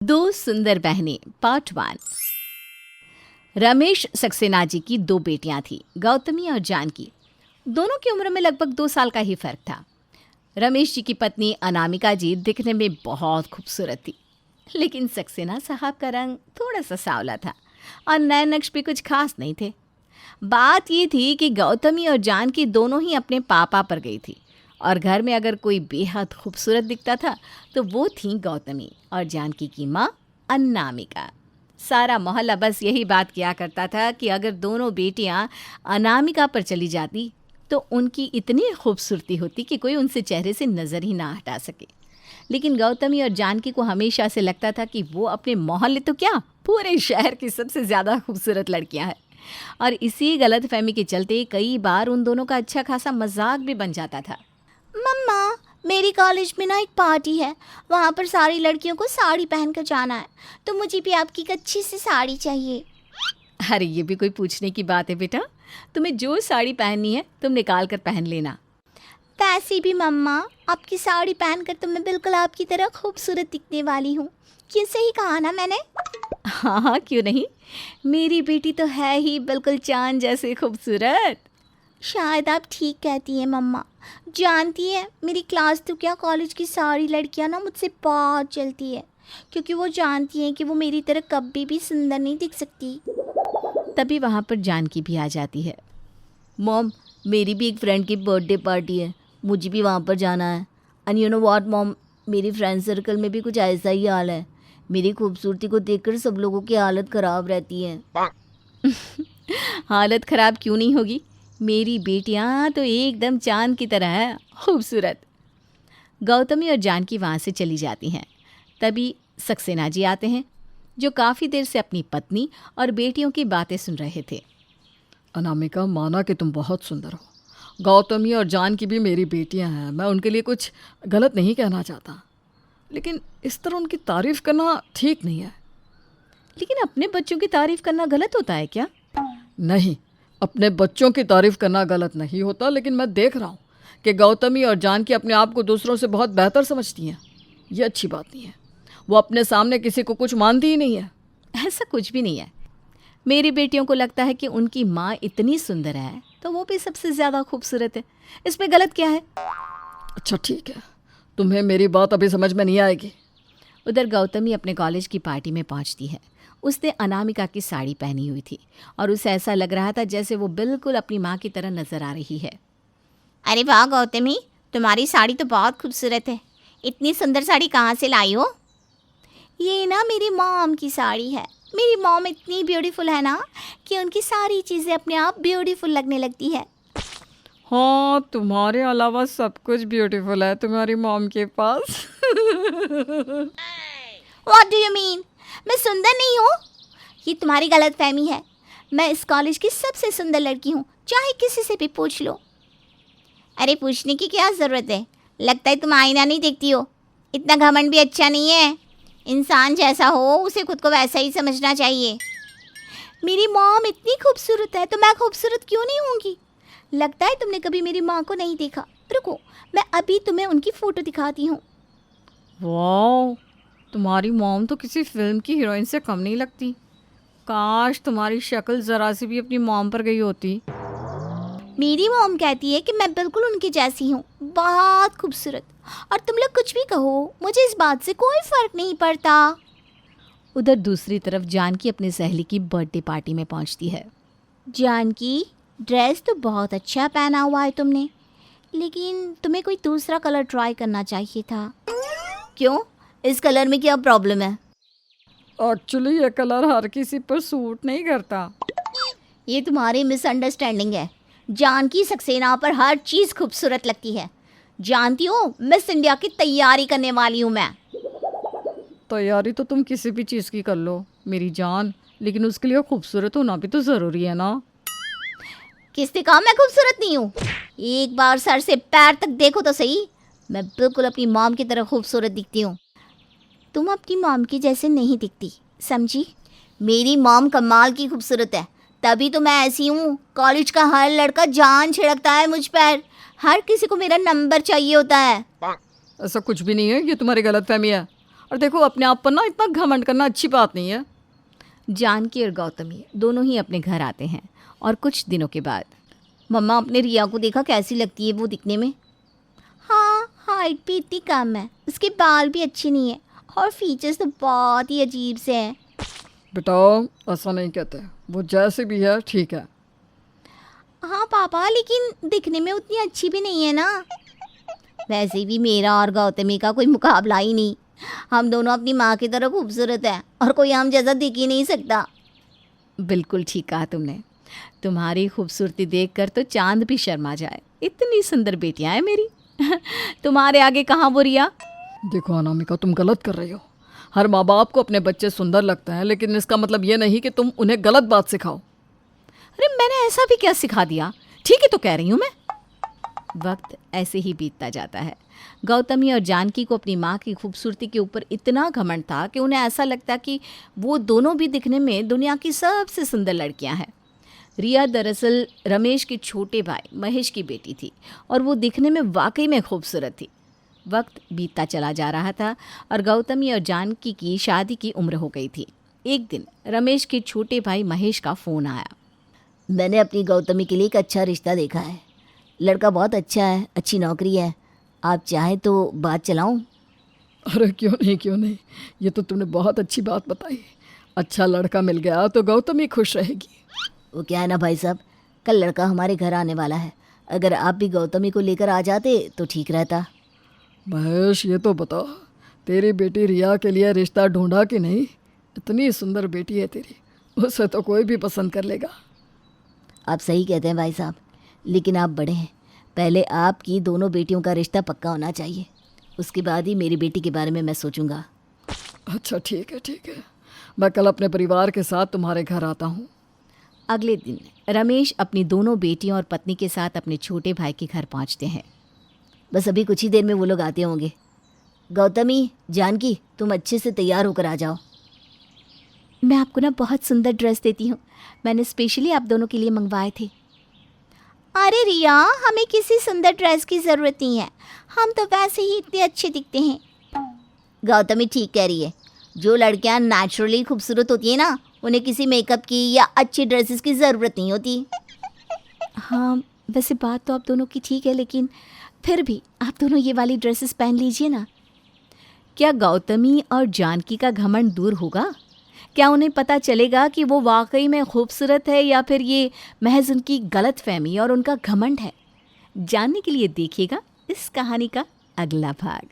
दो सुंदर बहनें पार्ट 1। रमेश सक्सेना जी की दो बेटियां थीं, गौतमी और जानकी। दोनों की उम्र में लगभग 2 साल का ही फर्क था। रमेश जी की पत्नी अनामिका जी दिखने में बहुत खूबसूरत थी, लेकिन सक्सेना साहब का रंग थोड़ा सा सांवला था और नैन नक्श भी कुछ खास नहीं थे। बात ये थी कि गौतमी और जानकी दोनों ही अपने पापा पर गई थी और घर में अगर कोई बेहद खूबसूरत दिखता था तो वो थी गौतमी और जानकी की माँ अनामिका। सारा मोहल्ला बस यही बात किया करता था कि अगर दोनों बेटियां अनामिका पर चली जाती तो उनकी इतनी खूबसूरती होती कि कोई उनसे चेहरे से नज़र ही ना हटा सके। लेकिन गौतमी और जानकी को हमेशा से लगता था कि वो अपने मोहल्ले तो क्या, पूरे शहर की सबसे ज़्यादा खूबसूरत लड़कियां हैं। और इसी गलतफहमी के चलते कई बार उन दोनों का अच्छा खासा मजाक भी बन जाता था। मम्मा, मेरी कॉलेज में ना एक पार्टी है, वहाँ पर सारी लड़कियों को साड़ी पहन कर जाना है, तो मुझे भी आपकी एक अच्छी सी साड़ी चाहिए। अरे ये भी कोई पूछने की बात है बेटा, तुम्हें जो साड़ी पहननी है तुम निकाल कर पहन लेना। वैसे भी मम्मा, आपकी साड़ी पहनकर तो मैं बिल्कुल आपकी तरह खूबसूरत दिखने वाली हूँ। क्यों, सही कहा ना मैंने? हाँ हाँ, क्यों नहीं, मेरी बेटी तो है ही बिल्कुल चांद जैसे खूबसूरत। शायद आप ठीक कहती हैं मम्मा। जानती है, मेरी क्लास तो क्या, कॉलेज की सारी लड़कियां ना मुझसे बहुत जलती है, क्योंकि वो जानती हैं कि वो मेरी तरह कभी भी सुंदर नहीं दिख सकती। तभी वहाँ पर जानकी भी आ जाती है। मॉम, मेरी भी एक फ्रेंड की बर्थडे पार्टी है, मुझे भी वहाँ पर जाना है। And you know what mom, मेरी फ्रेंड सर्कल में भी कुछ ऐसा ही हाल है। मेरी खूबसूरती को देखकर सब लोगों की हालत ख़राब रहती है। हालत ख़राब क्यों नहीं होगी, मेरी बेटियाँ तो एकदम चांद की तरह है खूबसूरत। गौतमी और जानकी वहाँ से चली जाती हैं। तभी सक्सेना जी आते हैं, जो काफ़ी देर से अपनी पत्नी और बेटियों की बातें सुन रहे थे। अनामिका, माना कि तुम बहुत सुंदर हो। गौतमी और जानकी भी मेरी बेटियां हैं, मैं उनके लिए कुछ गलत नहीं कहना चाहता, लेकिन इस तरह उनकी तारीफ़ करना ठीक नहीं है। लेकिन अपने बच्चों की तारीफ़ करना गलत होता है क्या? नहीं, अपने बच्चों की तारीफ़ करना गलत नहीं होता, लेकिन मैं देख रहा हूँ कि गौतमी और जानकी अपने आप को दूसरों से बहुत बेहतर समझती हैं। ये अच्छी बात नहीं है। वो अपने सामने किसी को कुछ मानती ही नहीं है। ऐसा कुछ भी नहीं है। मेरी बेटियों को लगता है कि उनकी माँ इतनी सुंदर है तो वो भी सबसे ज़्यादा खूबसूरत है। इसमें गलत क्या है? अच्छा ठीक है, तुम्हें मेरी बात अभी समझ में नहीं आएगी। उधर गौतमी अपने कॉलेज की पार्टी में पहुंचती है। उसने अनामिका की साड़ी पहनी हुई थी और उसे ऐसा लग रहा था जैसे वो बिल्कुल अपनी माँ की तरह नजर आ रही है। अरे वाह गौतमी, तुम्हारी साड़ी तो बहुत खूबसूरत है। इतनी सुंदर साड़ी कहाँ से लाई हो? ये ना मेरी मॉम की साड़ी है। मेरी मॉम इतनी ब्यूटीफुल है ना कि उनकी सारी चीज़ें अपने आप ब्यूटीफुल लगने लगती है। हाँ, तुम्हारे अलावा सब कुछ ब्यूटीफुल है तुम्हारी मॉम के पास। What do you mean? मैं सुंदर नहीं हूँ? ये तुम्हारी गलत फहमी है। मैं इस कॉलेज की सबसे सुंदर लड़की हूँ, चाहे किसी से भी पूछ लो। अरे पूछने की क्या ज़रूरत है, लगता है तुम आईना नहीं देखती हो। इतना घमंड भी अच्छा नहीं है। इंसान जैसा हो उसे खुद को वैसा ही समझना चाहिए। मेरी मॉम इतनी खूबसूरत है तो मैं खूबसूरत क्यों नहीं होंगी? लगता है तुमने कभी मेरी माँ को नहीं देखा। रुको, मैं अभी तुम्हें उनकी फ़ोटो दिखाती हूँ। वाह, तुम्हारी मॉम तो किसी फिल्म की हीरोइन से कम नहीं लगती। काश तुम्हारी शक्ल ज़रा सी भी अपनी मॉम पर गई होती। मेरी मॉम कहती है कि मैं बिल्कुल उनके जैसी हूँ, बहुत खूबसूरत। और तुम लोग कुछ भी कहो, मुझे इस बात से कोई फ़र्क नहीं पड़ता। उधर दूसरी तरफ जानकी अपनी सहेली की बर्थडे पार्टी में पहुंचती है। जानकी, ड्रेस तो बहुत अच्छा पहना हुआ है तुमने, लेकिन तुम्हें कोई दूसरा कलर ट्राई करना चाहिए था। क्यों, इस कलर में क्या प्रॉब्लम है? एक्चुअली ये कलर हर किसी पर सूट नहीं करता। ये तुम्हारी मिसअंडरस्टैंडिंग है। जानकी सक्सेना पर हर चीज़ खूबसूरत लगती है। जानती हो, मिस इंडिया की तैयारी करने वाली हूँ मैं। तैयारी तो तुम किसी भी चीज़ की कर लो मेरी जान, लेकिन उसके लिए खूबसूरत होना भी तो ज़रूरी है ना। किसने कहा मैं खूबसूरत नहीं हूँ? एक बार सर से पैर तक देखो तो सही, मैं बिल्कुल अपनी मॉम की तरह खूबसूरत दिखती हूँ। तुम अपनी मॉम की जैसे नहीं दिखती, समझी? मेरी मॉम कमाल की खूबसूरत है, तभी तो मैं ऐसी हूँ। कॉलेज का हर लड़का जान छिड़कता है मुझ पर, हर किसी को मेरा नंबर चाहिए होता है। ऐसा कुछ भी नहीं है, ये तुम्हारी गलतफहमी है। और देखो अपने आप पर ना इतना घमंड करना अच्छी बात नहीं है। जानकी और गौतमी दोनों ही अपने घर आते हैं और कुछ दिनों के बाद मम्मा अपने रिया को देखा कैसी लगती है वो दिखने में? हाँ, हाइट भी इतनी कम है, उसके बाल भी अच्छे नहीं है और फीचर्स तो बहुत ही अजीब से हैं। बेटा ऐसा नहीं कहते, वो जैसे भी है ठीक है। हाँ पापा, लेकिन दिखने में उतनी अच्छी भी नहीं है ना। वैसे भी मेरा और गौतमी का कोई मुकाबला ही नहीं। हम दोनों अपनी माँ की तरह खूबसूरत है और कोई हम जैसा दिख ही नहीं सकता। बिल्कुल ठीक कहा तुमने। तुम्हारी खूबसूरती देखकर तो चांद भी शर्मा जाए। इतनी सुंदर बेटियां हैं मेरी। तुम्हारे आगे कहाँ वो रिया। देखो अनामिका, तुम गलत कर रही हो। हर माँ बाप को अपने बच्चे सुंदर लगते हैं, लेकिन इसका मतलब ये नहीं कि तुम उन्हें गलत बात सिखाओ। अरे मैंने ऐसा भी क्या सिखा दिया, ठीक ही तो कह रही हूँ मैं। वक्त ऐसे ही बीतता जाता है। गौतमी और जानकी को अपनी माँ की खूबसूरती के ऊपर इतना घमंड था कि उन्हें ऐसा लगता कि वो दोनों भी दिखने में दुनिया की सबसे सुंदर लड़कियां हैं। रिया दरअसल रमेश के छोटे भाई महेश की बेटी थी और वो दिखने में वाकई में खूबसूरत थी। वक्त बीतता चला जा रहा था और गौतमी और जानकी की शादी की उम्र हो गई थी। एक दिन रमेश के छोटे भाई महेश का फ़ोन आया। मैंने अपनी गौतमी के लिए एक अच्छा रिश्ता देखा है। लड़का बहुत अच्छा है, अच्छी नौकरी है। आप चाहें तो बात चलाऊं? अरे क्यों नहीं, ये तो तुमने बहुत अच्छी बात बताई। अच्छा लड़का मिल गया तो गौतमी खुश रहेगी। वो क्या है ना भाई साहब, कल लड़का हमारे घर आने वाला है। अगर आप भी गौतमी को लेकर आ जाते तो ठीक रहता। महेश ये तो बता, तेरी बेटी रिया के लिए रिश्ता ढूंढा कि नहीं? इतनी सुंदर बेटी है तेरी, उसे तो कोई भी पसंद कर लेगा। आप सही कहते हैं भाई साहब, लेकिन आप बड़े हैं। पहले आपकी दोनों बेटियों का रिश्ता पक्का होना चाहिए, उसके बाद ही मेरी बेटी के बारे में मैं सोचूंगा। अच्छा ठीक है, मैं कल अपने परिवार के साथ तुम्हारे घर आता हूँ। अगले दिन रमेश अपनी दोनों बेटियों और पत्नी के साथ अपने छोटे भाई के घर पहुंचते हैं। बस अभी कुछ ही देर में वो लोग आते होंगे। गौतमी, जानकी, तुम अच्छे से तैयार होकर आ जाओ। मैं आपको ना बहुत सुंदर ड्रेस देती हूँ, मैंने स्पेशली आप दोनों के लिए मंगवाए थे। अरे रिया, हमें किसी सुंदर ड्रेस की ज़रूरत नहीं है, हम तो वैसे ही इतने अच्छे दिखते हैं। गौतमी ठीक कह रही है। जो लड़कियां नेचुरली खूबसूरत होती है ना, उन्हें किसी मेकअप की या अच्छी ड्रेसेस की ज़रूरत नहीं होती। हाँ वैसे बात तो आप दोनों की ठीक है, लेकिन फिर भी आप दोनों ये वाली ड्रेसेस पहन लीजिए ना। क्या गौतमी और जानकी का घमंड दूर होगा? क्या उन्हें पता चलेगा कि वो वाकई में खूबसूरत है या फिर ये महज उनकी गलतफहमी और उनका घमंड है? जानने के लिए देखिएगा इस कहानी का अगला भाग।